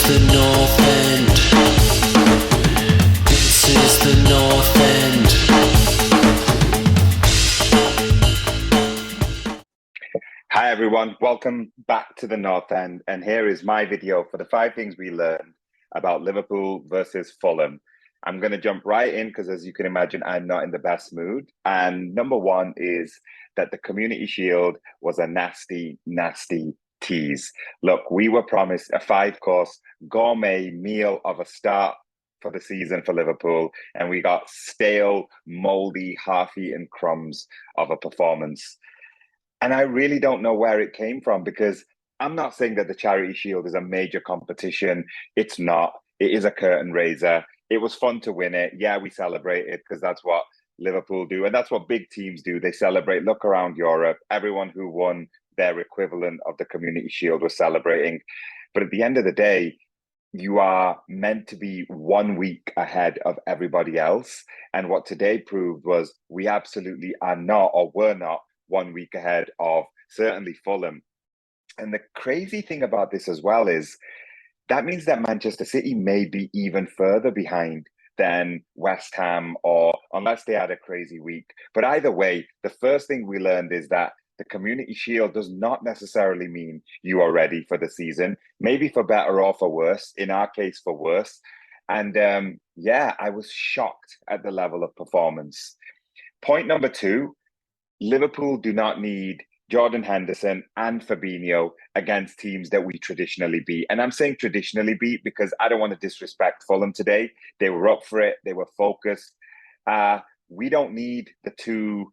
is the North End. This is the North End. Hi everyone, welcome back to the North End, and here is my video for the 5 things we learned about Liverpool versus Fulham. I'm going to jump right in because, as you can imagine, I'm not in the best mood. And number 1 is that the Community Shield was a nasty, nasty tease. Look, we were promised a 5-course gourmet meal of a start for the season for Liverpool, and we got stale, moldy, half-eaten crumbs of a performance. And I really don't know where it came from, because I'm not saying that the Charity Shield is a major competition. It's not. It is a curtain raiser. It was fun to win it. Yeah, we celebrated because that's what Liverpool do. And that's what big teams do. They celebrate. Look around Europe. Everyone who won their equivalent of the Community Shield was celebrating. But at the end of the day, you are meant to be 1 week ahead of everybody else. And what today proved was we absolutely are not, or were not, 1 week ahead of certainly Fulham. And the crazy thing about this as well is that means that Manchester City may be even further behind than West Ham, or unless they had a crazy week. But either way, the first thing we learned is that the Community Shield does not necessarily mean you are ready for the season, maybe for better or for worse, in our case for worse. And yeah, I was shocked at the level of performance. Point number 2, Liverpool do not need Jordan Henderson and Fabinho against teams that we traditionally beat. And I'm saying traditionally beat because I don't want to disrespect Fulham today. They were up for it. They were focused. We don't need the 2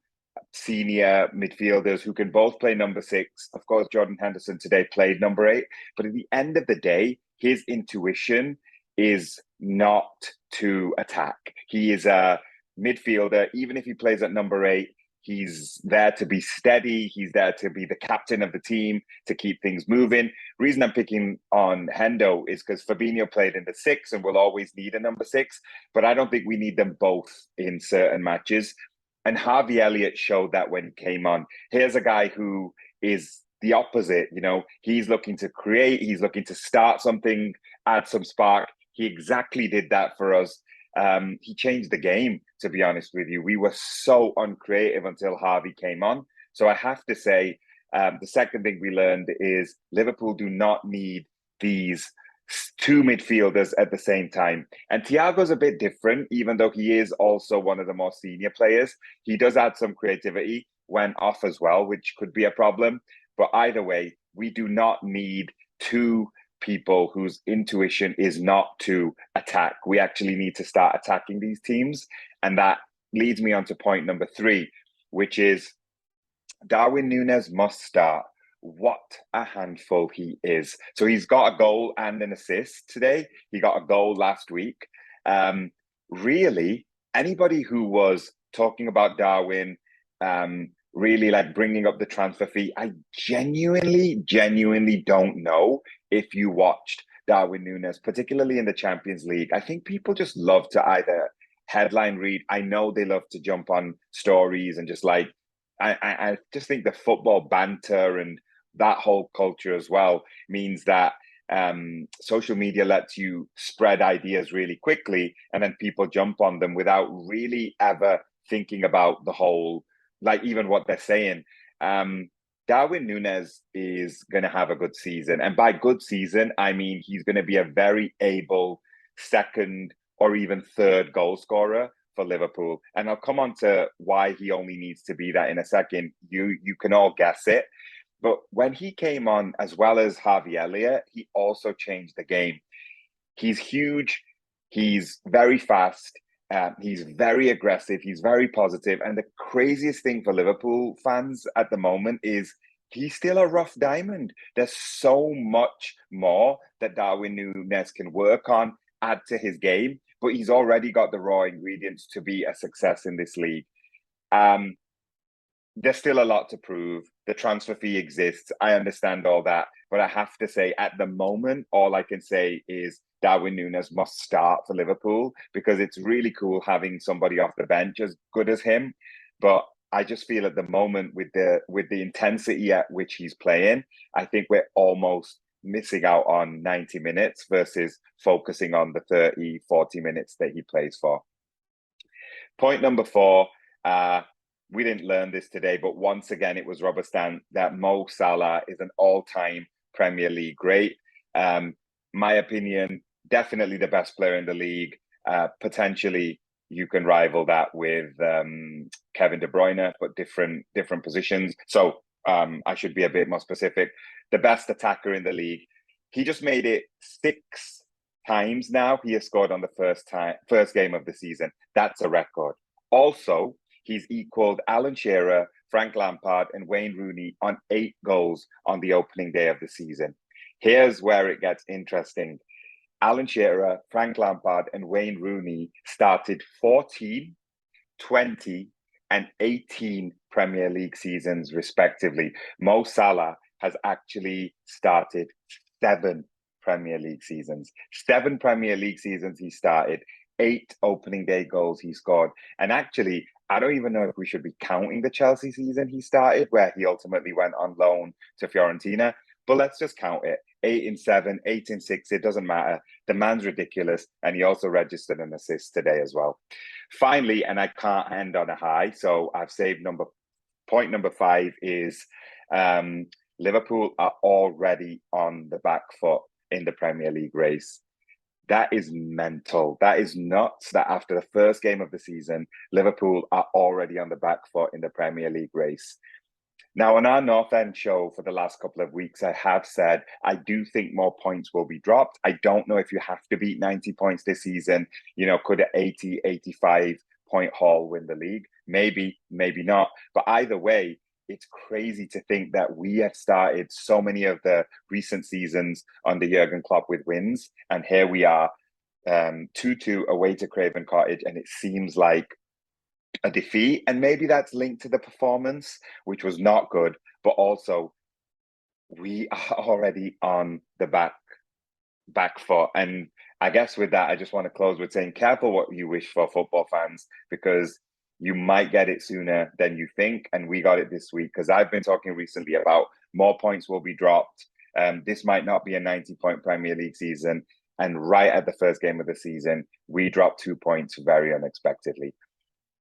senior midfielders who can both play number 6. Of course, Jordan Henderson today played number 8. But at the end of the day, his intuition is not to attack. He is a midfielder. Even if he plays at number 8, he's there to be steady. He's there to be the captain of the team, to keep things moving. Reason I'm picking on Hendo is because Fabinho played in the 6 and will always need a number 6. But I don't think we need them both in certain matches. And Harvey Elliott showed that when he came on. Here's a guy who is the opposite. You know, he's looking to create. He's looking to start something, add some spark. He exactly did that for us. He changed the game, to be honest with you. We were so uncreative until Harvey came on. So I have to say, the second thing we learned is Liverpool do not need these 2 midfielders at the same time. And Thiago's a bit different, even though he is also one of the more senior players. He does add some creativity when off as well, which could be a problem. But either way, we do not need 2 people whose intuition is not to attack. We actually need to start attacking these teams. And that leads me on to point number 3, which is Darwin Nunes must start. What a handful he is. So he's got a goal and an assist today. He got a goal last week. Really, anybody who was talking about Darwin, really like bringing up the transfer fee, I genuinely don't know if you watched Darwin Nunes, particularly in the Champions League. I think people just love to either headline read. I know they love to jump on stories and just like, I just think the football banter and that whole culture as well means that social media lets you spread ideas really quickly, and then people jump on them without really ever thinking about the whole, like even what they're saying. Darwin Nunes is going to have a good season. And by good season, I mean he's going to be a very able second or even third goal scorer for Liverpool. And I'll come on to why he only needs to be that in a second. You can all guess it. But when he came on, as well as Harvey Elliott, he also changed the game. He's huge. He's very fast. He's very aggressive. He's very positive. And the craziest thing for Liverpool fans at the moment is he's still a rough diamond. There's so much more that Darwin Nunes can work on, add to his game, but he's already got the raw ingredients to be a success in this league. There's still a lot to prove. The transfer fee exists. I understand all that. But I have to say, at the moment, all I can say is Darwin Nunes must start for Liverpool, because it's really cool having somebody off the bench as good as him. But I just feel at the moment with the intensity at which he's playing, I think we're almost missing out on 90 minutes versus focusing on the 30, 40 minutes that he plays for. Point number 4, we didn't learn this today, but once again, it was rubber stamped that Mo Salah is an all-time Premier League great. My opinion, definitely the best player in the league. Potentially, you can rival that with Kevin De Bruyne, but different positions. So I should be a bit more specific. The best attacker in the league. He just made it 6 times now. He has scored on the first game of the season. That's a record. Also, he's equaled Alan Shearer, Frank Lampard, and Wayne Rooney on 8 goals on the opening day of the season. Here's where it gets interesting. Alan Shearer, Frank Lampard, and Wayne Rooney started 14, 20, and 18 Premier League seasons, respectively. Mo Salah has actually started 7 Premier League seasons. 7 Premier League seasons he started, 8 opening day goals he scored. And actually, I don't even know if we should be counting the Chelsea season he started, where he ultimately went on loan to Fiorentina. But let's just count it. 8 in 7, 8 in 6, it doesn't matter. The man's ridiculous. And he also registered an assist today as well. Finally, and I can't end on a high, so I've saved point number 5 is Liverpool are already on the back foot in the Premier League race. That is mental. That is nuts that after the first game of the season, Liverpool are already on the back foot in the Premier League race. Now, on our North End show for the last couple of weeks, I have said I do think more points will be dropped. I don't know if you have to beat 90 points this season. You know, could an 80, 85 point haul win the league? Maybe, maybe not. But either way, it's crazy to think that we have started so many of the recent seasons under Jurgen Klopp with wins. And here we are, 2-2 away to Craven Cottage. And it seems like a defeat. And maybe that's linked to the performance, which was not good. But also, we are already on the back foot. And I guess with that, I just want to close with saying, careful what you wish for, football fans, because you might get it sooner than you think. And we got it this week, because I've been talking recently about more points will be dropped. This might not be a 90-point Premier League season. And right at the first game of the season, we dropped 2 points very unexpectedly.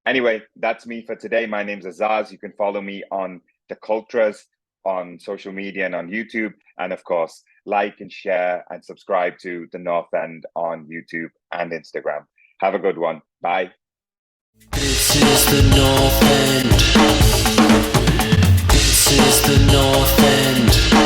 Anyway, that's me for today. My name's Aizaz. You can follow me on the Cultras on social media and on YouTube. And of course, like and share and subscribe to the North End on YouTube and Instagram. Have a good one. Bye. This is the North End. This is the North End.